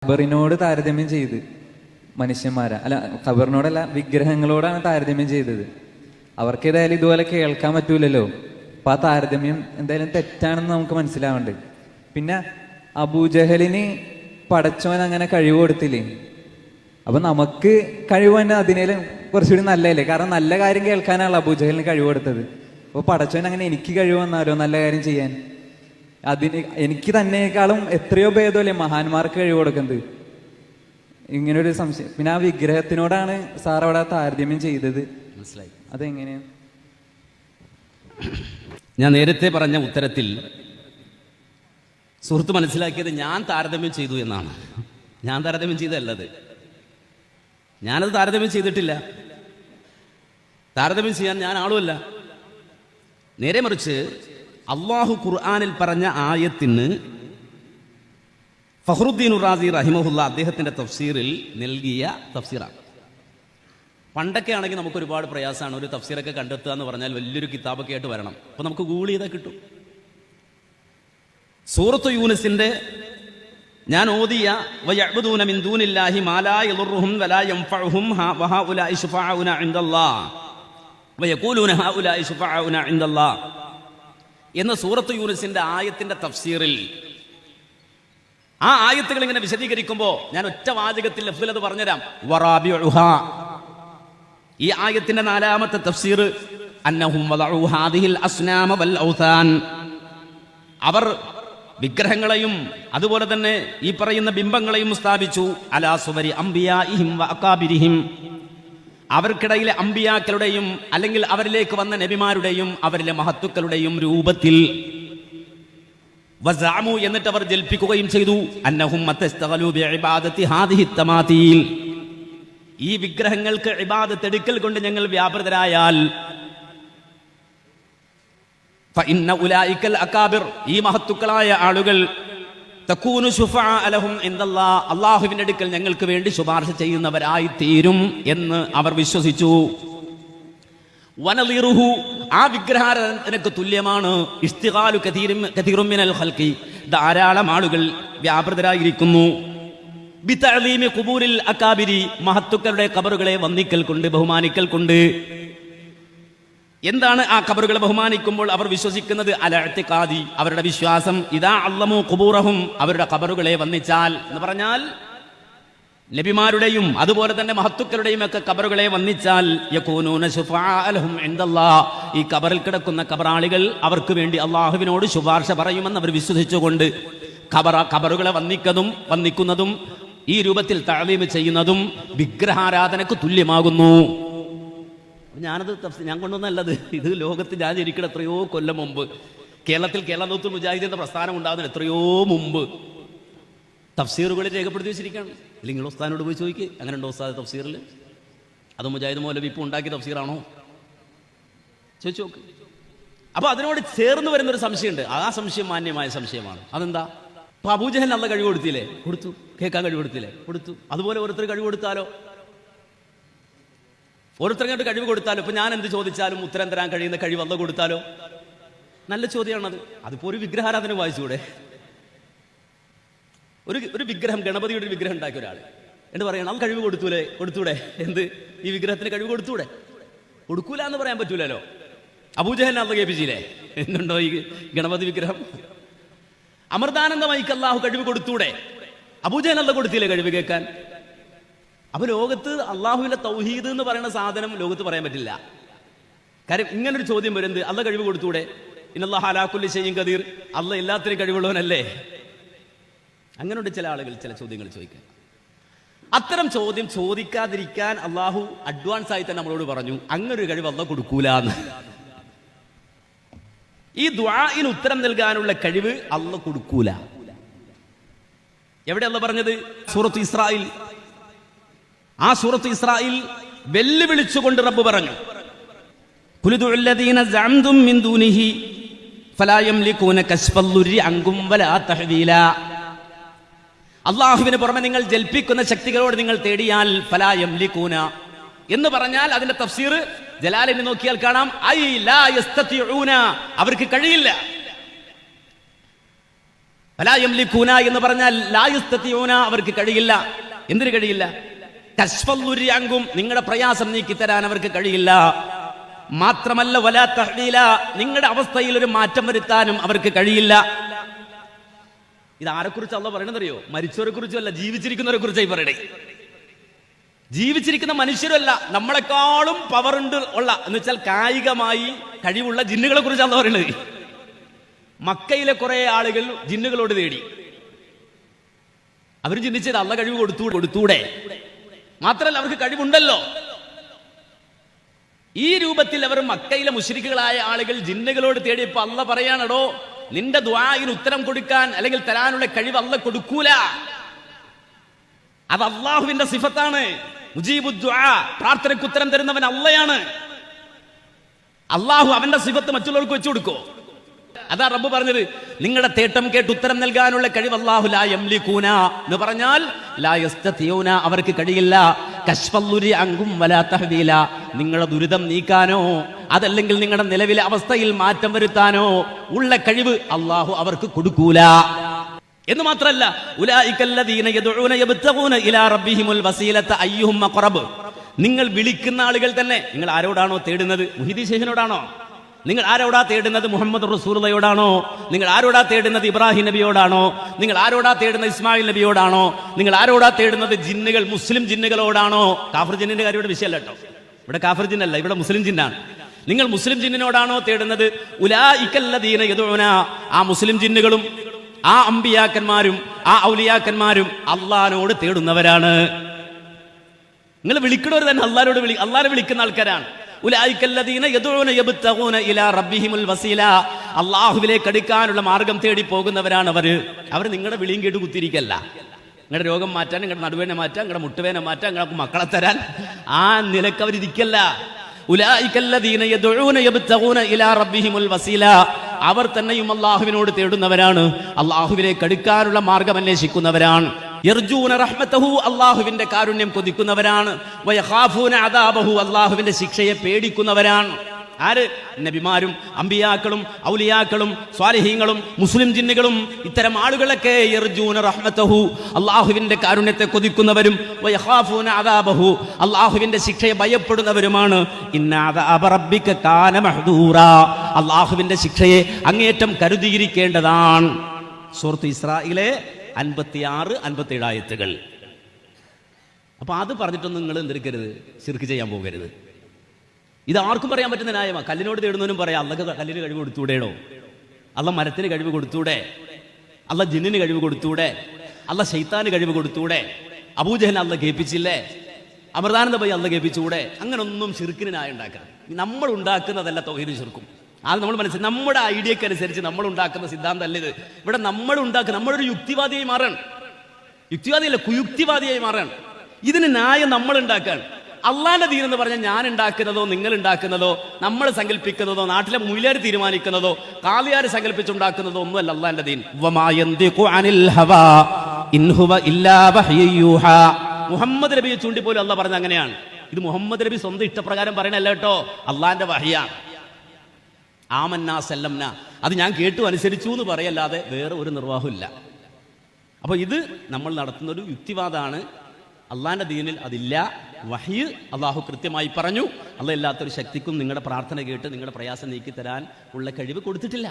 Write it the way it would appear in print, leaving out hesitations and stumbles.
ഖബറിനോട് താരതമ്യം ചെയ്ത് മനുഷ്യന്മാരാ, അല്ല ഖബറിനോടല്ല, വിഗ്രഹങ്ങളോടാണ് താരതമ്യം ചെയ്തത്. അവർക്ക് ഏതായാലും ഇതുപോലെ കേൾക്കാൻ പറ്റൂലല്ലോ. അപ്പൊ ആ താരതമ്യം എന്തായാലും തെറ്റാണെന്ന് നമുക്ക് മനസ്സിലാവുന്നുണ്ട്. പിന്നെ അബൂജഹലിന് പടച്ചോൻ അങ്ങനെ കഴിവ് കൊടുത്തില്ലേ, അപ്പൊ നമുക്ക് കഴിവ് തന്നെ അതിനേലും കുറച്ചുകൂടി നല്ലതല്ലേ? കാരണം നല്ല കാര്യം കേൾക്കാനാണ് അബൂജഹലിന് കഴിവ് കൊടുത്തത്. അപ്പൊ പടച്ചോൻ അങ്ങനെ എനിക്ക് കഴിവ് വന്നാലോ നല്ല കാര്യം ചെയ്യാൻ? അതിന് എനിക്ക് തന്നെക്കാളും എത്രയോ ഭേദമല്ലേ മഹാന്മാർക്ക് കഴിവ് കൊടുക്കുന്നത്? ഇങ്ങനൊരു സംശയം. പിന്നെ ആ വിഗ്രഹത്തിനോടാണ് സാർ അവിടെ താരതമ്യം ചെയ്തത്, മനസ്സിലായി? അതെങ്ങനെയാണ്? ഞാൻ നേരത്തെ പറഞ്ഞ ഉത്തരത്തിൽ സുഹൃത്ത് മനസ്സിലാക്കിയത് ഞാൻ താരതമ്യം ചെയ്തു എന്നാണ്. ഞാൻ താരതമ്യം ചെയ്തല്ലത്, ഞാനത് താരതമ്യം ചെയ്തിട്ടില്ല. താരതമ്യം ചെയ്യാൻ ഞാൻ ആളുമല്ല. നേരെ മറിച്ച് അള്ളാഹു ഖുർആനിൽ പറഞ്ഞ ആയത്തിന് ഫഖ്റുദ്ദീൻ റാസി റഹിമഹുല്ല അദ്ദേഹത്തിന്റെ തഫ്സീറിൽ നൽകിയ തഫ്സീറാണ്. പണ്ടൊക്കെ ആണെങ്കിൽ നമുക്ക് ഒരുപാട് പ്രയാസമാണ് ഒരു തഫ്സീറൊക്കെ കണ്ടെത്തുക എന്ന് പറഞ്ഞാൽ വലിയൊരു കിതാബൊക്കെ ആയിട്ട് വരണം. അപ്പൊ നമുക്ക് ഗൂഗിൾ ചെയ്താൽ കിട്ടും. സൂറത്ത് യൂനുസിന്റെ ഞാൻ ഓതിയ വയഅ്ബുദൂന മിൻ ദൂനില്ലാഹി മാ ലാ യദുർറുഹും വലാ യൻഫഉഹും വഹഉലാഇ ശുഫാഉന ഇൻദല്ലാഹ് വയഖൂലൂന ഹഉലാഇ ശുഫാഉന ഇൻദല്ലാഹ് എന്ന സൂറത്ത് യൂനുസിന്റെ ആയത്തിന്റെ തഫ്സീറിൽ ആ ആയത്തുകൾ ഇങ്ങനെ വിശദീകരിക്കുമ്പോൾ ഞാൻ ഒറ്റ വാചകത്തിൽ ലഫ്ദിൽ അത് പറഞ്ഞുതരാം. വറാബിഉഹാ, ഈ ആയത്തിന്റെ 4ാമത്തെ തഫ്സീർ അന്നഹും വദഉ ഹാദിഹിൽ അസ്നാമ വൽ ഔഥാൻ, അവർ വിഗ്രഹങ്ങളെയും അതുപോലെ തന്നെ ഈ പറയുന്ന ബിംബങ്ങളെയും സ്ഥാപിച്ചു. അലാ സുവരി അംബിയാഇഹിം വ അകാബിരിഹിം, അവർക്കിടയിലെ അമ്പിയാക്കളുടെയും അല്ലെങ്കിൽ അവരിലേക്ക് വന്ന നബിമാരുടെയും അവരിലെ മഹത്തുക്കളുടെയും രൂപത്തിൽ. വസഅമു, എന്നിട്ട് അവർ ജൽപ്പിക്കുകയും ചെയ്തു. അന്നഹും മതസ്തഗലു ബിഇബാദത്തി ഹാദിഹി തമാതീൽ, ഈ വിഗ്രഹങ്ങൾക്ക് ഇബാദത്ത് എടുക്കൽ കൊണ്ട് ഞങ്ങൾ വ്യാപൃതരായാൽ ഫഇന്ന ഉലൈകൽ അകാബിർ, ഈ മഹത്തുക്കളായ ആളുകൾ തകൂനു ശുഫാഅ ലഹും ഇൻദല്ലാഹ്, അല്ലാഹുവിന്റെ അടുക്കൽ ഞങ്ങൾക്ക് വേണ്ടി ശുപാർശ ചെയ്യുന്നവരായി തീരും എന്ന് അവർ വിശ്വസിച്ചു. വനളിറുഹു, ആ വിഗ്രഹാരാധനക്ക് തുല്യമാണ് ഇസ്തിഗാലു കതീറും മിനൽ ഖൽഖി, ധാരാളം ആളുകൾ വ്യാപൃതരായിരിക്കുന്നു. ബിതഅലീമി ഖുബൂരിൽ അകാബിരി, മഹത്തുക്കളുടെ ഖബറുകളെ വന്ദിക്കൽ കൊണ്ട് ബഹുമാനിക്കൽ കൊണ്ട്. എന്താണ് ആ ഖബറുകളെ ബഹുമാനിക്കുമ്പോൾ അവർ വിശ്വസിക്കുന്നത്? അല ഇഅ്തിഖാദി, അവരുടെ വിശ്വാസം. ഇദാ അല്ലമു ഖുബൂറഹും, അവരുടെ ഖബറുകളെ വന്ദിച്ചാൽ എന്ന് പറഞ്ഞാൽ നബിമാരുടെയും അതുപോലെ തന്നെ മഹത്തുക്കളുടെയും ഒക്കെ ഖബറുകളെ വന്ദിച്ചാൽ യകൂനൂന ശുഫാഅ ലഹും ഇൻദല്ലാഹ്, ഈ ഖബറിൽ കിടക്കുന്ന ഖബറാളികൾ അവർക്ക് വേണ്ടി അല്ലാഹുവിനോട് ശുപാർശ പറയുമെന്ന് അവർ വിശ്വസിച്ചുകൊണ്ട് ഖബറുകളെ വന്ദിക്കുന്നതും ഈ രൂപത്തിൽ തഅലീം ചെയ്യുന്നതും വിഗ്രഹാരാധനക്ക് തുല്യമാകുന്നു. ഞാൻ കൊണ്ടൊന്നല്ലത്, ഇത് ലോകത്ത് ഞാൻ ഇരിക്കുന്ന എത്രയോ കൊല്ലം മുമ്പ് കേരളത്തിൽ കേരള നൂത്തുൽ മുജാഹിദ് എന്ന പ്രസ്ഥാനം ഉണ്ടാകുന്നതിന് എത്രയോ മുമ്പ് തഫ്സീറുകളിൽ രേഖപ്പെടുത്തി വെച്ചിരിക്കുകയാണ്. അല്ലെങ്കിൽ ഉസ്താദിനോട് പോയി ചോദിക്കുക, അങ്ങനെ ഉണ്ടോ ഉസ്താദ് തഫ്സീറിൽ? അത് മുജാഹിദ് മൗലവി ഇപ്പോൾ ഉണ്ടാക്കിയ തഫ്സീറാണോ ചോദിച്ചു നോക്ക്. അപ്പൊ അതിനോട് ചേർന്ന് വരുന്നൊരു സംശയമുണ്ട്. ആ സംശയം മാന്യമായ സംശയമാണ്. അതെന്താ? അപ്പൊ അബൂജഹലിന് അള്ള കഴിവ് കൊടുത്തില്ലേ? കൊടുത്തു. കേൾക്കാൻ കഴിവ് കൊടുത്തില്ലേ? കൊടുത്തു. അതുപോലെ ഓരോരുത്തർ കഴിവ് കൊടുത്താലോ? ഓരോരുത്തർക്കായിട്ട് കഴിവ് കൊടുത്താലോ? ഇപ്പൊ ഞാൻ എന്ത് ചോദിച്ചാലും ഉത്തരം തരാൻ കഴിയുന്ന കഴിവ് അള്ള കൊടുത്താലോ? നല്ല ചോദ്യമാണത്. അതിപ്പോ ഒരു വിഗ്രഹാരാധന വായിച്ചുകൂടെ? ഒരു വിഗ്രഹം, ഗണപതിയുടെ ഒരു വിഗ്രഹം ഉണ്ടാക്കിയ ഒരാൾ എന്ന് പറയണം അത് കഴിവ് കൊടുത്തൂടെ? എന്ത്, ഈ വിഗ്രഹത്തിന് കഴിവ് കൊടുത്തൂടെ? കൊടുക്കൂല എന്ന് പറയാൻ പറ്റൂലല്ലോ. അബൂജഹലിനെ അള്ള കേൾപ്പിച്ചില്ലേ? എന്തുണ്ടോ ഈ ഗണപതി വിഗ്രഹം? അമൃതാനന്ദമയിക്ക് അല്ലാഹു കഴിവ് കൊടുത്തൂടെ? അബൂജഹൽ അള്ള കൊടുത്തില്ലേ കഴിവ് കേൾക്കാൻ? അപ്പൊ ലോകത്ത് അള്ളാഹുവിന്റെ തൗഹീദ് എന്ന് പറയുന്ന സാധനം ലോകത്ത് പറയാൻ പറ്റില്ല. കാര്യം ഇങ്ങനൊരു ചോദ്യം വരുന്നത്, അള്ള കഴിവ് കൊടുത്തൂടെ? ഇന്നല്ലാഹു അലാ കുല്ലി ഷൈഇൻ ഖദീർ, അള്ള എല്ലാത്തിനും കഴിവുള്ളവനല്ലേ? അങ്ങനെയുണ്ട് ചില ആളുകൾ ചില ചോദ്യങ്ങൾ ചോദിക്കാൻ. അത്തരം ചോദ്യം ചോദിക്കാതിരിക്കാൻ അള്ളാഹു അഡ്വാൻസ് ആയി തന്നെ നമ്മളോട് പറഞ്ഞു, അങ്ങനൊരു കഴിവ് അള്ള കൊടുക്കൂല എന്ന്. ഈ ദുആഇന് ഉത്തരം നൽകാനുള്ള കഴിവ് അള്ള കൊടുക്കൂല. എവിടെ അള്ള പറഞ്ഞത്? സൂറത്ത് ഇസ്രായിൽ. ആ സൂറത്ത് ഇസ്രായിൽ വെല്ലുവിളിച്ചുകൊണ്ട് റബ്ബ് പറഞ്ഞു, കുൽദുല്ലദീന സഅംതും മിൻ ദൂനിഹി ഫലാ യംലികൂന കശ്ഫൽ ദുരി അൻകും വലാ തഹ്വീല. അല്ലാഹുവിന് പുറമെ നിങ്ങൾ ജൽപ്പിക്കുന്ന ശക്തികളോട് നിങ്ങൾ തേടിയാൽ ഫലാ യംലികൂന എന്ന് പറഞ്ഞാൽ അതിന്റെ തഫ്സീർ ജലാലിനെ നോക്കിയാൽ കാണാം, ഐ ലാ യസ്തതിഊന, അവർക്ക് കഴിയില്ല. ഫലാ യംലികൂന എന്ന് പറഞ്ഞാൽ ലാ യസ്തതിഊന, അവർക്ക് കഴിയില്ല. എന്തിനു കഴിയില്ല? കശ്ഫല്ലുരി അങ്കും, നിങ്ങളുടെ പ്രയാസം നീക്കിത്തരാൻ അവർക്ക് കഴിയില്ല. മാത്രമല്ല വലാ തഹ്വീല, നിങ്ങളുടെ അവസ്ഥയിൽ ഒരു മാറ്റം വരുത്താനും അവർക്ക് കഴിയില്ല. ഇത് ആരെക്കുറിച്ച് അള്ളാഹ് പറയണെന്നറിയോ? മരിച്ചവരെ കുറിച്ചല്ല, ജീവിച്ചിരിക്കുന്നവരെ കുറിച്ചായി പറയണേ. ജീവിച്ചിരിക്കുന്ന മനുഷ്യരല്ല, നമ്മളെക്കാളും പവറുണ്ട് ഉള്ള എന്ന് വെച്ചാൽ കായികമായി കഴിവുള്ള ജിന്നുകളെ കുറിച്ചാണ് പറയുന്നത്. മക്കയിലെ കുറെ ആളുകൾ ജിന്നുകളോട് തേടി. അവർ ചിന്തിച്ചത് അള്ള കഴിവ് കൊടുത്തൂടെ, മാത്രമല്ല അവർക്ക് കഴിവുണ്ടല്ലോ. ഈ രൂപത്തിൽ അവർ മക്കയിലെ മുശ്രിക്കുകളായ ആളുകൾ ജിന്നുകളോട് തേടിയപ്പോ അള്ള പറയാണടോ, നിന്റെ ദുആഇന് ഉത്തരം കൊടുക്കാൻ അല്ലെങ്കിൽ തരാനുള്ള കഴിവ് അള്ള കൊടുക്കൂല. അത് അള്ളാഹുവിന്റെ സിഫത്താണ്. മുജീബുദ് ദുആ, പ്രാർത്ഥനയ്ക്ക് ഉത്തരം തരുന്നവൻ അള്ളയാണ്. അള്ളാഹു അവന്റെ സിഫത്ത് മറ്റുള്ളവർക്ക് വെച്ചു കൊടുക്കോ? അതാ റബ്ബ് പറഞ്ഞത്, നിങ്ങളുടെ തേട്ടം കേട്ട് ഉത്തരം നൽകാനുള്ള കഴിവ് അല്ലാഹു ലാ യംലികൂന എന്ന് പറഞ്ഞാൽ ലാ യസ്തതിഊന, അവർക്ക് കഴിയില്ല. കശ്ഫല്ലുരി അങ്കും വലാ തഹ്വീല, നിങ്ങളുടെ ദുരിതം നീക്കാനോ അതല്ലെങ്കിൽ നിങ്ങളുടെ നിലവിലെ അവസ്ഥയിൽ മാറ്റം വരുത്താനോ ഉള്ള കഴിവ് അല്ലാഹു അവർക്ക് കൊടുക്കൂല. എന്ന് മാത്രമല്ല, ഉലൈകല്ലദീന യദ്ഊന യബ്തഗൂന ഇലാ റബ്ബിഹിമുൽ വസീലത അയ്യുഹും അഖറബ്, നിങ്ങൾ വിളിക്കുന്ന ആളുകൾ തന്നെ നിങ്ങൾ ആരോടാണോ തേടുന്നത്? മുഹീദി ശൈഖിനോടാണോ? നിങ്ങൾ ആരോടാ തേടുന്നത്? മുഹമ്മദ് റസൂലുള്ളാഹിയോടാണോ? നിങ്ങൾ ആരോടാ തേടുന്നത്? ഇബ്രാഹിം നബിയോടാണോ? നിങ്ങൾ ആരോടാ തേടുന്നത്? ഇസ്മായിൽ നബിയോടാണോ? നിങ്ങൾ ആരോടാ തേടുന്നത്? ജിന്നുകൾ, മുസ്ലിം ജിന്നുകളോടാണോ? കാഫിർ ജിന്നിന്റെ കാര്യം ഇവിടെ വിഷയമല്ല കേട്ടോ. ഇവിടെ കാഫിർ ജിന്നല്ല, ഇവിടെ മുസ്ലിം ജിന്നാണ്. നിങ്ങൾ മുസ്ലിം ജിന്നിനോടാണോ തേടുന്നത്? ഉലൈകല്ലദീന യദ്ഊന, ആ മുസ്ലിം ജിന്നുകളും ആ അമ്പിയാക്കന്മാരും ആ ഔലിയാക്കന്മാരും അള്ളാഹിനോട് തേടുന്നവരാണ്. നിങ്ങൾ വിളിക്കുന്നവർ തന്നെ അള്ളാഹിനെ വിളിക്കുന്ന ആൾക്കാരാണ്. ഉലൈകല്ലദീന യദ്ഊന യബ്തഗൂന ഇലാ റബ്ബിഹിമുൽ വസീല, അള്ളാഹുവിലേക്ക് അടുക്കാനുള്ള മാർഗം തേടി പോകുന്നവരാണ് അവർ നിങ്ങളുടെ വിളിയും കേട്ട് കുത്തിരിക്കല്ല. നിങ്ങളുടെ രോഗം മാറ്റാൻ, നിങ്ങളുടെ നടുവേനെ മാറ്റാൻ, നിങ്ങളുടെ മുട്ടുവേനെ മാറ്റാൻ, നിങ്ങൾക്ക് മക്കളെ തരാൻ ആ നിലക്ക് അവരിയ്ക്കല്ല. ഉലൈകല്ലദീന യദ്ഊന യബ്തഗൂന ഇലാ റബ്ബിഹിമുൽ വസീല, അവർ തന്നെയും അള്ളാഹുവിനോട് തേടുന്നവരാണ്, അള്ളാഹുവിലേക്ക് അടുക്കാനുള്ള മാർഗം അന്വേഷിക്കുന്നവരാണ്. യർജൂന റഹ്മതഹു, അള്ളാഹുവിന്റെ കാരുണ്യം കൊതിക്കുന്നവരാണ്. വയഖാഫൂന അദാബഹു, അള്ളാഹുവിന്റെ ശിക്ഷയെ പേടിക്കുന്നവരാണ്. ആര്? നബിമാരും അമ്പിയാക്കളും ഔലിയാക്കളും സ്വാലിഹീങ്ങളും മുസ്ലിം ജിന്നുകളും ഇത്തരം ആളുകളൊക്കെ യർജൂന റഹ്മതഹു, അള്ളാഹുവിന്റെ കാരുണ്യത്തെ കൊതിക്കുന്നവരും വയഖാഫൂന അദാബഹു, അള്ളാഹുവിന്റെ ശിക്ഷയെ ഭയപ്പെടുന്നവരുമാണ്. ഇന്ന അദാബ റബ്ബിക കാന മഹ്ദൂറാ, അള്ളാഹുവിന്റെ ശിക്ഷയെ അങ്ങേറ്റം കരുതിയിരിക്കേണ്ടതാണ്. സൂറത്ത് ഇസ്രായിലെ 56-57 ആയത്തുകൾ. അപ്പൊ അത് പറഞ്ഞിട്ടൊന്നും നിങ്ങൾ എന്തെടുക്കരുത്, ശിർക്ക് ചെയ്യാൻ പോകരുത്. ഇത് ആർക്കും പറയാൻ പറ്റുന്ന ന്യായമാണ്. കല്ലിനോട് തേടുന്നവനും പറയാം അള്ളക്ക് കല്ലിന് കഴിവ് കൊടുത്തൂടേടോ, അള്ള മരത്തിന് കഴിവ് കൊടുത്തൂടെ, അള്ള ജിന്നിന് കഴിവ് കൊടുത്തൂടെ, അള്ള ശൈത്താന് കഴിവ് കൊടുത്തൂടെ, അബൂജഹൽ അള്ള കേൾപ്പിച്ചില്ലേ, അമൃതാനന്ദ ഭായി അള്ള കേൾപ്പിച്ചൂടെ. അങ്ങനൊന്നും ശിർക്കിന് ന്യായം ഉണ്ടാക്കണം. നമ്മൾ ഉണ്ടാക്കുന്നതല്ല തൗഹീദും ശിർക്കും. അത് നമ്മൾ മനസ്സിലാക്കി, നമ്മുടെ ഐഡിയക്ക് അനുസരിച്ച് നമ്മൾ ഉണ്ടാക്കുന്ന സിദ്ധാന്തം അല്ല ഇത്. ഇവിടെ നമ്മൾ ഉണ്ടാക്കുക, നമ്മളൊരു യുക്തിവാദിയായി മാറാൻ, യുക്തിവാദിയല്ല കുയുക്തിവാദിയായി മാറാൻ. ഇതിന് ന്യായം നമ്മൾ ഉണ്ടാക്കാൻ. അള്ളാന്റെ ദീൻ എന്ന് പറഞ്ഞാൽ ഞാൻ ഉണ്ടാക്കുന്നതോ നിങ്ങൾ ഉണ്ടാക്കുന്നതോ നമ്മൾ സങ്കല്പിക്കുന്നതോ നാട്ടിലെ മുയിലാർ തീരുമാനിക്കുന്നതോ കാളിയാർ സങ്കല്പിച്ചുണ്ടാക്കുന്നതോ ഒന്നുമല്ല അള്ളാന്റെ ദീൻ. മുഹമ്മദ് നബിയെ ചൂണ്ടിപ്പോലും അള്ളാഹ് പറഞ്ഞ അങ്ങനെയാണ്. ഇത് മുഹമ്മദ് നബി സ്വന്തം ഇഷ്ടപ്രകാരം പറയണല്ല കേട്ടോ, അള്ളാന്റെ വഹ്യാണ്. ആമന്നാ സല്ലംന, അത് ഞാൻ കേട്ടു അനുസരിച്ചു എന്ന് പറയല്ലാതെ വേറെ ഒരു നിർവാഹമില്ല. അപ്പോൾ ഇത് നമ്മൾ നടത്തുന്ന ഒരു യുക്തിവാദമാണ്. അള്ളാന്റെ ദീനിൽ അതില്ല. വഹ്യ് അള്ളാഹു കൃത്യമായി പറഞ്ഞു. അള്ളാഹ് ഇല്ലാത്തൊരു ശക്തിക്കും നിങ്ങളുടെ പ്രാർത്ഥന കേട്ട് നിങ്ങളുടെ പ്രയാസം നീക്കി തരാൻ ഉള്ള കഴിവ് കൊടുത്തിട്ടില്ല.